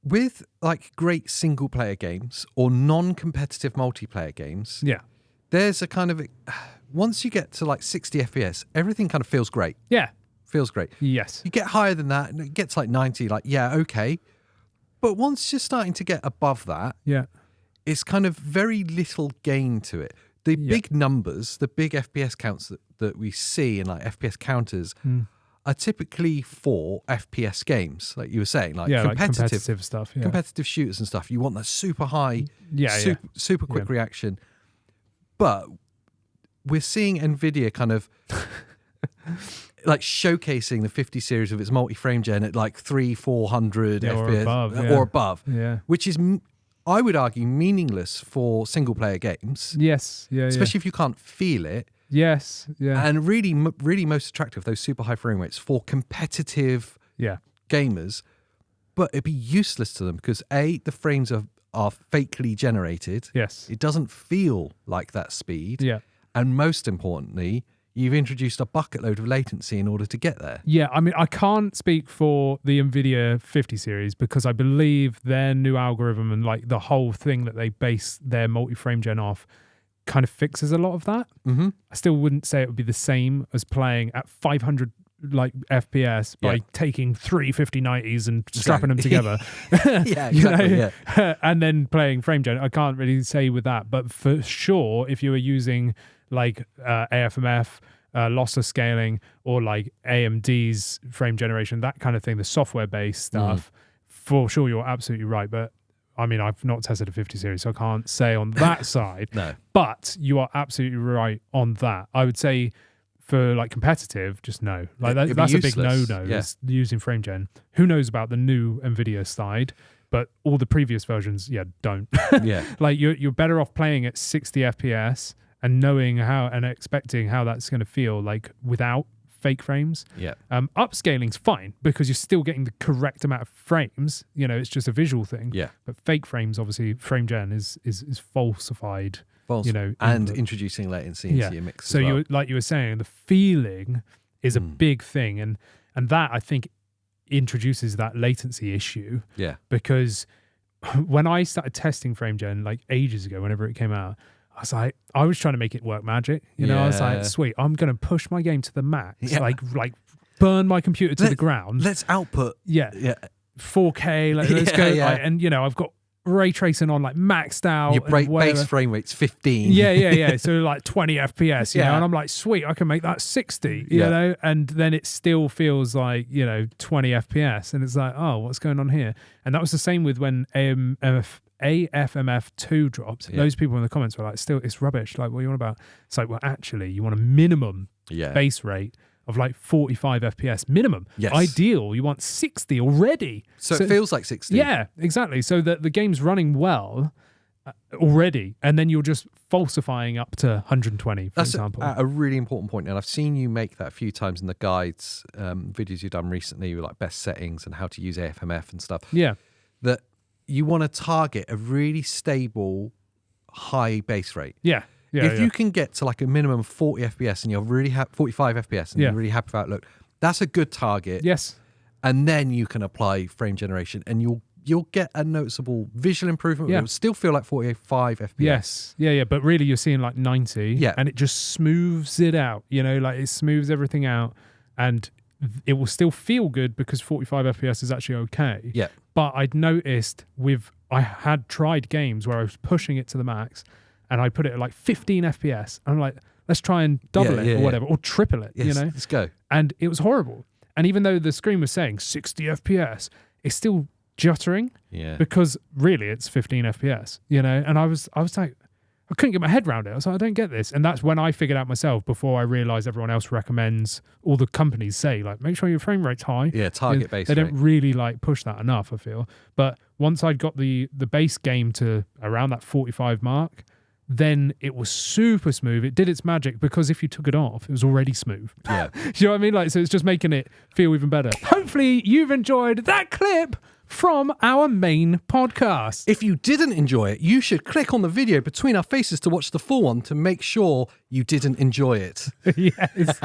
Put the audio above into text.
with like great single player games or non-competitive multiplayer games, Yeah. there's a kind of, once you get to like 60 FPS, everything kind of feels great. Yeah. Feels great. Yes. You get higher than that and it gets like 90, like, yeah, okay. But once you're starting to get above that, Yeah. it's kind of very little gain to it. The big numbers, the big FPS counts that we see in like FPS counters are typically for FPS games, like you were saying, like competitive stuff. Yeah. competitive shooters and stuff. You want that super high, Yeah, super quick reaction. But we're seeing NVIDIA kind of like showcasing the 50 series of its multi-frame gen at like 300-400 FPS or above, which is, I would argue, meaningless for single player games. Yes. Yeah. Especially if you can't feel it. Yes. Yeah. And really most attractive, those super high frame rates for competitive gamers. But it'd be useless to them because A, the frames are fakely generated. Yes. It doesn't feel like that speed. Yeah. And most importantly, you've introduced a bucket load of latency in order to get there. Yeah, I mean, I can't speak for the NVIDIA 50 series because I believe their new algorithm and like the whole thing that they base their multi-frame gen off kind of fixes a lot of that. Mm-hmm. I still wouldn't say it would be the same as playing at 500 like FPS by taking three 5090s and strapping them together. Yeah, exactly. And then playing frame gen. I can't really say with that, but for sure, if you were using like AFMF, lossless scaling, or like AMD's frame generation, that kind of thing, the software-based stuff, for sure, you're absolutely right. But I mean, I've not tested a 50 series, so I can't say on that side. No. But you are absolutely right on that. I would say for like competitive, just no. Like that's a big no-no, is using frame gen. Who knows about the new NVIDIA side? But all the previous versions, don't. Yeah. Like you're better off playing at 60 FPS and knowing how and expecting how that's going to feel like without fake frames. Yeah. Upscaling's fine because you're still getting the correct amount of frames. You know, it's just a visual thing. Yeah. But fake frames, obviously, frame gen is falsified. You know, and introducing latency into your mix. So as well. you like you were saying, the feeling is a big thing, and that I think introduces that latency issue. Yeah. Because when I started testing frame gen like ages ago, whenever it came out, I was trying to make it work magic. You know, I was like, sweet, I'm going to push my game to the max, like burn my computer to the ground. Let's output. 4K. Let's go. Like, and you know, I've got ray tracing on like maxed out. Your base frame rate's 15. Yeah. So like 20 FPS, you know, and I'm like, sweet, I can make that 60, you know, and then it still feels like, you know, 20 FPS. And it's like, oh, what's going on here? And that was the same with when AFMF2 dropped. Those people in the comments were like, still, it's rubbish. Like, what are you on about? It's like, well, actually, you want a minimum base rate of like 45 FPS minimum. Yes. Ideal, you want 60 already. So it feels like 60. Yeah, exactly. So that the game's running well already, and then you're just falsifying up to 120, for example. That's a really important point, and I've seen you make that a few times in the guides, videos you've done recently with like best settings and how to use AFMF and stuff. Yeah. That you want to target a really stable, high base rate. Yeah. If you can get to like a minimum of 40 FPS and you're really 45 FPS and you're really happy with Outlook, that's a good target. Yes. And then you can apply frame generation and you'll get a noticeable visual improvement. It will still feel like 45 FPS. Yes. Yeah. But really you're seeing like 90. Yeah. And it just smooths it out. You know, like it smooths everything out, and it will still feel good because 45 FPS is actually okay. Yeah. But I'd noticed I had tried games where I was pushing it to the max, and I put it at like 15 FPS. And I'm like, let's try and double it or whatever, or triple it, you know? Let's go. And it was horrible. And even though the screen was saying 60 FPS, it's still juttering because really it's 15 FPS, you know? And I was like, I couldn't get my head around it. I was like, I don't get this. And that's when I figured out myself, before I realized everyone else recommends, all the companies say, like, make sure your frame rate's high. Yeah, target base They rate. don't really like push that enough, I feel. But once I'd got the base game to around that 45 mark, then it was super smooth. It did its magic because if you took it off, it was already smooth. Yeah. Do you know what I mean? Like, so it's just making it feel even better. Hopefully you've enjoyed that clip from our main podcast. If you didn't enjoy it, you should click on the video between our faces to watch the full one to make sure you didn't enjoy it. Yes.